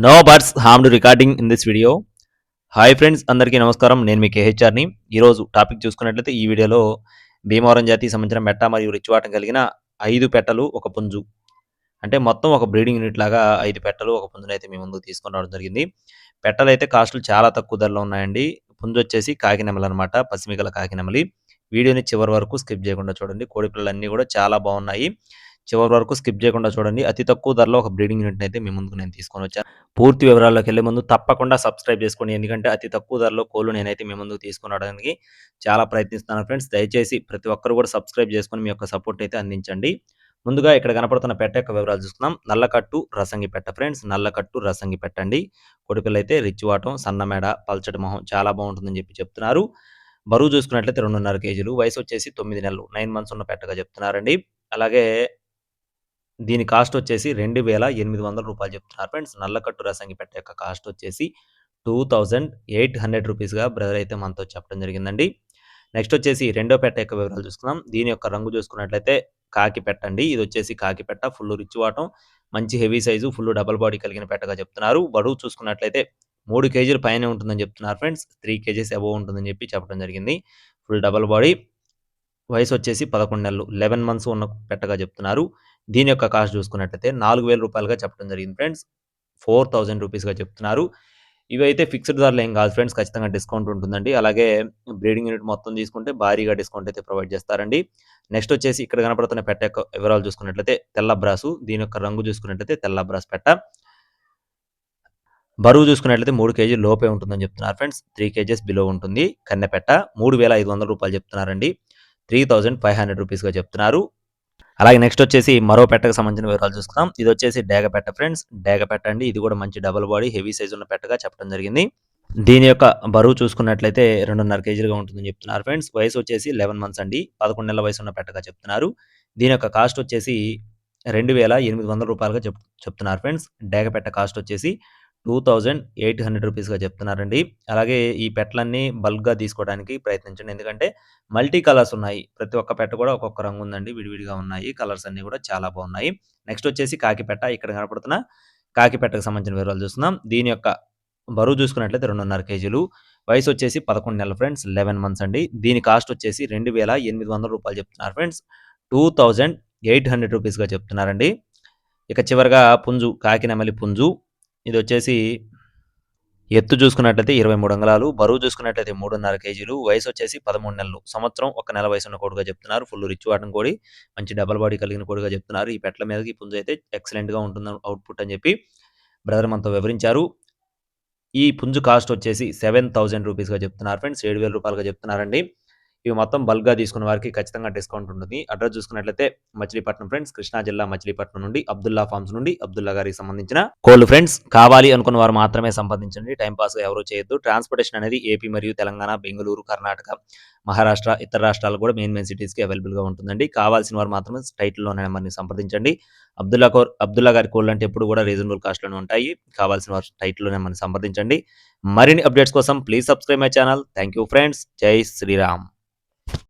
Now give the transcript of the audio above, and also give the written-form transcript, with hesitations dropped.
No birds harmed recording in this video. Hi friends, అందరికీ నమస్కారం. నేను మీ కేహెచ్ఆర్ని. ఈరోజు టాపిక్ చూసుకున్నట్లయితే ఈ వీడియోలో భీమవరం జాతికి సంబంధించిన మెట్ట మరియు రిచ్వాటం కలిగిన 5 పెట్టలు ఒక పుంజు, అంటే మొత్తం ఒక బ్రీడింగ్ యూనిట్ లాగా 5 పెట్టలు ఒక పుంజునైతే మీ ముందుకు తీసుకొని రావడం జరిగింది. పెట్టలైతే కాస్టులు చాలా తక్కువ ధరలో ఉన్నాయండి. పుంజు వచ్చేసి కాకినెమలి అనమాట, పసిమిగల కాకినెమలి. వీడియోని చివరి వరకు స్కిప్ చేయకుండా చూడండి. కోడి పిల్లలన్నీ కూడా చాలా బాగున్నాయి. చివరి వరకు స్కిప్ చేయకుండా చూడండి. అతి తక్కువ ధరలో ఒక బ్రీడింగ్ యూనిట్ని అయితే మీ ముందుకు నేను తీసుకొని వచ్చాను. పూర్తి వివరాల్లోకి వెళ్ళే ముందు తప్పకుండా సబ్స్క్రైబ్ చేసుకోండి. ఎందుకంటే అతి తక్కువ ధరలో కోళ్ళు నేనైతే మీ ముందుకు తీసుకొని రావడానికి చాలా ప్రయత్నిస్తున్నాను ఫ్రెండ్స్. దయచేసి ప్రతి ఒక్కరు కూడా సబ్స్క్రైబ్ చేసుకొని మీ యొక్క సపోర్ట్ అయితే అందించండి. ముందుగా ఇక్కడ కనపడుతున్న పెట్ట యొక్క వివరాలు చూసుకుందాం. నల్లకట్టు రసంగి పెట్ట ఫ్రెండ్స్, నల్లకట్టు రసంగి పెట్టండి. కొడిపిల్ల అయితే రిచ్ వాటం, సన్నమేడ, పల్చటి మొహం చాలా బాగుంటుందని చెప్తున్నారు. బరువు చూసుకున్నట్లయితే 2.5 కేజీలు, వయసు వచ్చేసి 9 నెలలు 9 మంత్స్ ఉన్న పెట్టగా చెప్తున్నారండి. అలాగే దీని కాస్ట్ వచ్చేసి 2,800 రూపాయలు చెప్తున్నారు ఫ్రెండ్స్. నల్లకట్టు రసంగి పెట్ట యొక్క కాస్ట్ వచ్చేసి 2,800 రూపీస్గా బ్రదర్ అయితే మనతో చెప్పడం జరిగిందండి. నెక్స్ట్ వచ్చేసి రెండో పెట్ట యొక్క వివరాలు చూసుకుందాం. దీని యొక్క రంగు చూసుకున్నట్లయితే కాకి పెట్టండి. ఇది వచ్చేసి కాకి పెట్ట, ఫుల్ రిచ్ వాటం, మంచి heavy size, full double body కలిగిన పెట్టగా చెప్తున్నారు. బరువు చూసుకున్నట్లయితే 3 కేజీల పైనే ఉంటుందని చెప్తున్నారు ఫ్రెండ్స్. 3 కేజీస్ అబోవ్ ఉంటుందని చెప్పడం జరిగింది. ఫుల్ డబల్ బాడీ, వయసు వచ్చేసి 11 నెలలు 11 మంత్స్ ఉన్న పెట్టగా చెప్తున్నారు. దీని యొక్క కాస్ట్ చూసుకున్నట్లయితే 4,000 రూపాయలుగా చెప్పడం జరిగింది ఫ్రెండ్స్. 4,000 రూపీస్గా చెప్తున్నారు. ఇవైతే ఫిక్స్డ్ ధరలు ఏం కాదు ఫ్రెండ్స్, ఖచ్చితంగా డిస్కౌంట్ ఉంటుందండి. అలాగే బ్రీడింగ్ యూనిట్ మొత్తం తీసుకుంటే భారీగా డిస్కౌంట్ అయితే ప్రొవైడ్ చేస్తారండి. నెక్స్ట్ వచ్చేసి ఇక్కడ కనపడుతున్న పెట్ట యొక్క వివరాలు చూసుకున్నట్లయితే తెల్ల బ్రాసు. దీని యొక్క రంగు చూసుకున్నట్లయితే తెల్ల బ్రాస్ పెట్ట. బరువు చూసుకున్నట్లయితే 3 కేజీలు లోపే ఉంటుందని చెప్తున్నారు ఫ్రెండ్స్. 3 కేజెస్ బిలో ఉంటుంది. కన్నెపెట్ట 3,500 రూపాయలు చెప్తున్నారండి. 3,500 రూపీస్గా చెప్తున్నారు. అలాగే నెక్స్ట్ వచ్చేసి మరో పెట్టకు సంబంధించిన వివరాలు చూసుకుందాం. ఇది వచ్చేసి డేగ పెట్ట ఫ్రెండ్స్. డేగ పెట్ట అండి. ఇది కూడా మంచి డబుల్ బాడీ, హెవీ సైజ్ ఉన్న పెట్టగా చెప్పడం జరిగింది. దీని యొక్క బరువు చూసుకున్నట్లయితే 2.5 కేజీలుగా ఉంటుందని చెప్తున్నారు ఫ్రెండ్స్. వయసు వచ్చేసి 11 మంత్స్ అండి. 11 నెలల వయసు ఉన్న పెట్టగా చెప్తున్నారు. దీని యొక్క కాస్ట్ వచ్చేసి 2,800 రూపాయలుగా చెప్తున్నారు ఫ్రెండ్స్. డేగ పెట్ట కాస్ట్ వచ్చేసి 2,800 రూపీస్గా చెప్తున్నారండి. అలాగే ఈ పెట్టలన్నీ బల్క్గా తీసుకోవడానికి ప్రయత్నించండి. ఎందుకంటే మల్టీ కలర్స్ ఉన్నాయి. ప్రతి ఒక్క పెట్ట కూడా ఒక్కొక్క రంగు ఉందండి. విడివిడిగా ఉన్నాయి. కలర్స్ అన్నీ కూడా చాలా బాగున్నాయి. నెక్స్ట్ వచ్చేసి కాకిపెట్ట. ఇక్కడ కనపడుతున్న కాకిపెట్టకు సంబంధించిన వివరాలు చూస్తున్నాం. దీని యొక్క బరువు చూసుకున్నట్లయితే 2.5 కేజీలు, వయసు వచ్చేసి 11 నెలలు ఫ్రెండ్స్. 11 మంత్స్ అండి. దీని కాస్ట్ వచ్చేసి 2,800 రూపాయలు చెప్తున్నారు ఫ్రెండ్స్. 2,800 రూపీస్గా చెప్తున్నారండి. ఇక చివరిగా పుంజు, కాకినెమలి పుంజు. ఇది వచ్చేసి ఎత్తు చూసుకున్నట్లయితే 23 అంగుళాలు, బరువు చూసుకున్నట్లయితే 3.5 కేజీలు, వయసు వచ్చేసి 13 నెలలు, సంవత్సరం 1 నెల వయసున్న కోడిగా చెప్తున్నారు. ఫుల్ రిచ్ వాటం కోడి, మంచి డబల్ బాడీ కలిగిన కోడిగా చెప్తున్నారు. ఈ పెట్టల మీదకి ఈ పుంజు అయితే ఎక్సలెంట్గా ఉంటుంది అవుట్పుట్ అని చెప్పి బ్రదర్ మనతో వివరించారు. ఈ పుంజు కాస్ట్ వచ్చేసి 7,000 రూపీస్గా చెప్తున్నారు ఫ్రెండ్స్. 7,000 రూపాయలుగా చెప్తున్నారండి. ఇవి మొత్తం బల్క్గా తీసుకున్న వారికి ఖచ్చితంగా డిస్కౌంట్ ఉంటుంది. అడ్రస్ చూసుకున్నట్లయితే మచిలీపట్నం ఫ్రెండ్స్, కృష్ణా జిల్లా మచిలీపట్నం నుండి అబ్దుల్లా ఫార్మ్స్ నుండి అబ్దుల్లా గారికి సంబంధించిన కోళ్ళు ఫ్రెండ్స్. కావాలి అనుకున్న వారు మాత్రమే సంపాదించండి. టైంపాస్గా ఎవరూ చేయొద్దు. ట్రాన్స్పోర్టేషన్ అనేది ఏపీ మరియు తెలంగాణ, బెంగళూరు, కర్ణాటక, మహారాష్ట్ర, ఇతర రాష్ట్రాలు కూడా మెయిన్ సిటీస్కి అవైలబుల్గా ఉంటుందండి. కావాల్సిన వారు మాత్రమే టైటిల్లోనే నెంబర్ని సంప్రదించండి. అబ్దుల్లా గారి కోళ్ళు అంటే ఎప్పుడు కూడా రీజనబుల్ కాస్ట్లోనే ఉంటాయి. కావాల్సిన వారు టైటిల్లోనే నెంబర్ని సంప్రదించండి. మరిన్ని అప్డేట్స్ కోసం please subscribe my channel. Thank you friends. జై శ్రీరామ్.